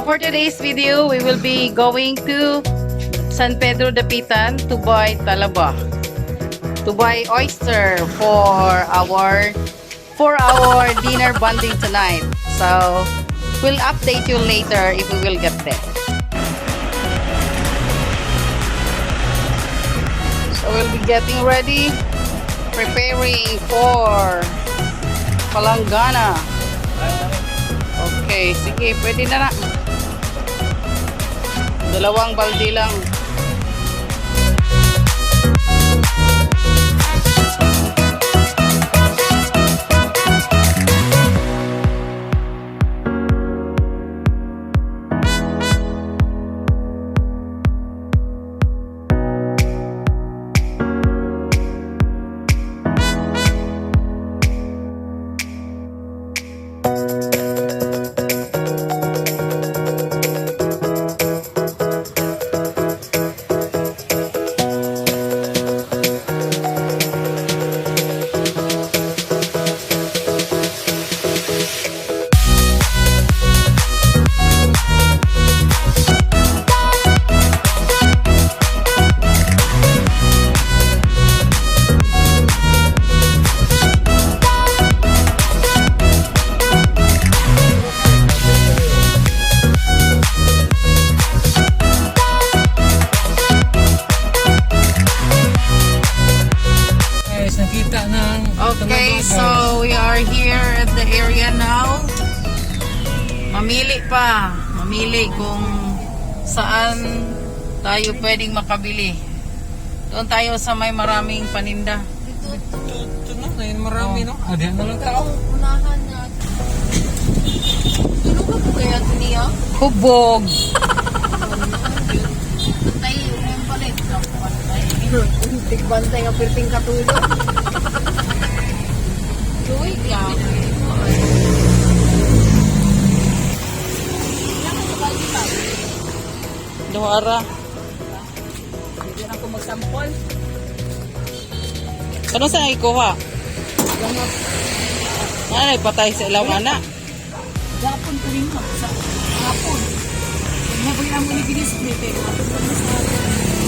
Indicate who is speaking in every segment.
Speaker 1: for today's video, we will be going to San Pedro de Pitan to buy talaba, to buy oyster for our dinner bonding tonight. So we'll update you later if we will get there. So we'll be getting ready, preparing for palanggana. Okay, sige, pwede na. Dalawang balde lang. Okay, so we are here at the area now. Mamili kung saan tayo pwedeng makabili. Doon tayo sa may maraming paninda.
Speaker 2: Ito na, ngayon marami, no? Adihan na lang tao.
Speaker 3: Unahan na. Tulungan ko kaya ito niya?
Speaker 1: Hubog!
Speaker 3: Bantay, yung palit. Tigbantay nga pirting katulog. Uy, grabe.
Speaker 1: Duhara.
Speaker 3: Hindi na ako magsampol.
Speaker 1: Ano saan ikuha?
Speaker 3: Ganap.
Speaker 1: Patay sa ilaw na.
Speaker 3: Gapon ko rin mo. Sa hapon. Nabay na mo ni Binisplay.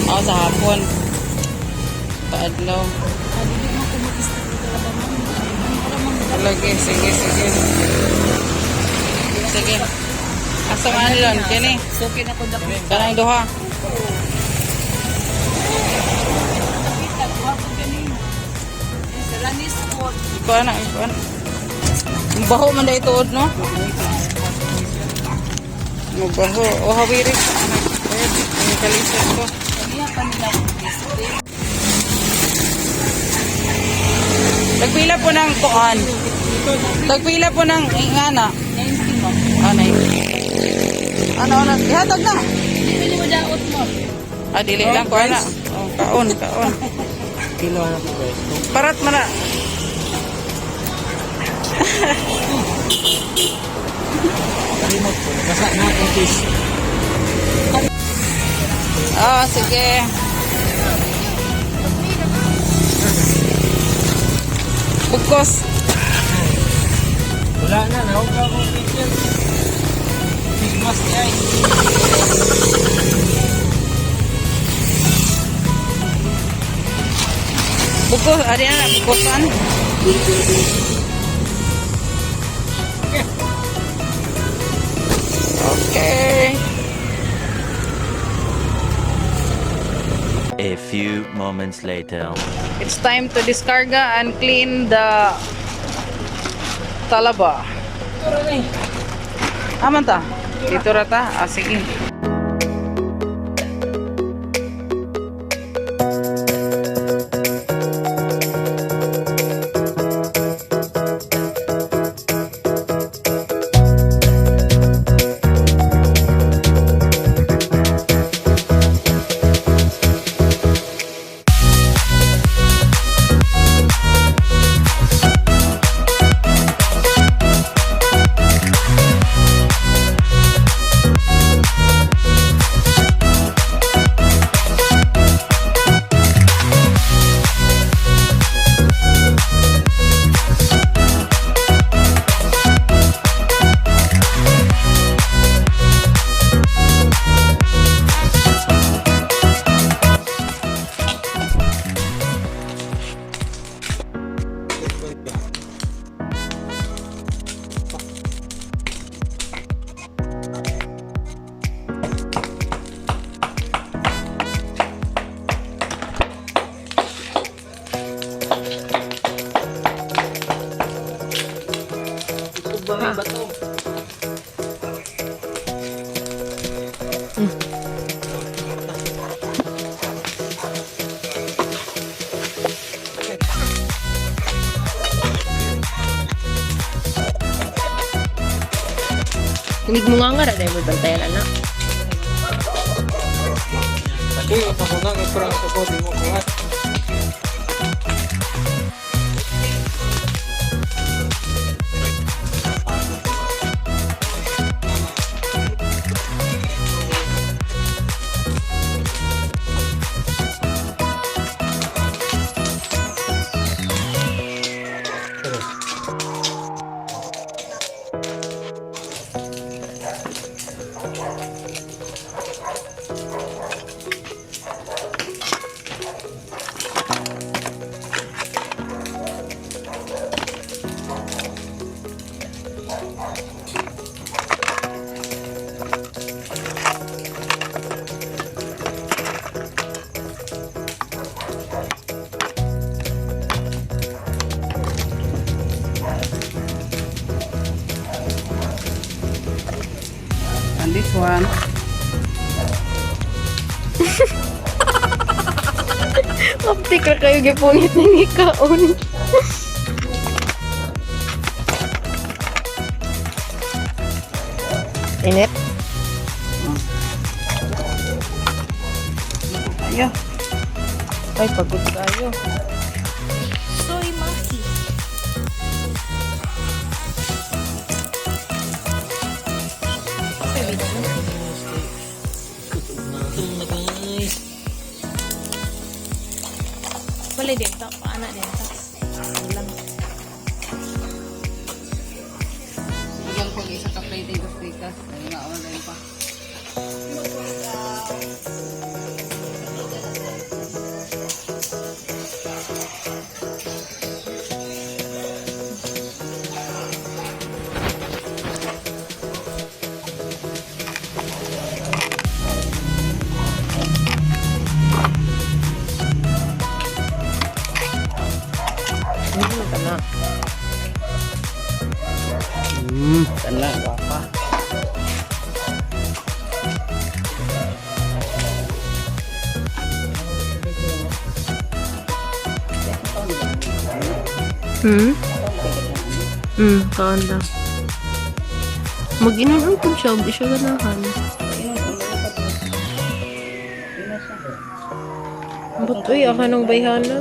Speaker 1: Sa hapon. Paadlaw.
Speaker 3: Hindi mo ako mag-isip talaga mo.
Speaker 1: Lagi, sige. Sige. Asa man lang, kini.
Speaker 3: Sukin ako dako.
Speaker 1: Kanang duha. Ikuha na. Ang baho man dahil tuod, no? Ang baho. O, hawirit. Ang kalisod ko.
Speaker 3: Kaya pa nila
Speaker 1: Tagpila po ng kuan. Tagpila po ng ingana.
Speaker 3: 90 mo.
Speaker 1: Anay. Ano, ihatag na.
Speaker 3: Hindi mo daot mo.
Speaker 1: Dili lang ko ana. Kaon.
Speaker 2: Kilo na po, guys.
Speaker 1: Parat man na.
Speaker 2: Remote po. Basta na ang fish.
Speaker 1: Sige. Bukos.
Speaker 2: Wala na, nahuga akong picture. Mas niya eh.
Speaker 1: Bukos, ada na bukosan. Okay.
Speaker 4: A few moments later.
Speaker 1: It's time to discarga and clean the talaba. Aman ta? Dito rata? Sige.
Speaker 2: Bato.
Speaker 5: Hindi mo nga dahil mo bantayan anak.
Speaker 2: Uy, ako nga, nagparang sa body mo kuhat.
Speaker 1: And this one.
Speaker 5: Optik ra kayo gipunit ni kaon. Init.
Speaker 1: Ayo.
Speaker 5: Ay, pagod tayo.
Speaker 3: Soy maki. Boleh din to, anak din to. Ulam.
Speaker 1: Bigyan ko isa ka plating ko Phiqz. Ayun na, online pa.
Speaker 5: Kana.
Speaker 1: Tala, guapa.
Speaker 5: Kaon lang. Mag-inom kung siya, di siya ganahan. Ba't uy, ang hanong bayhana?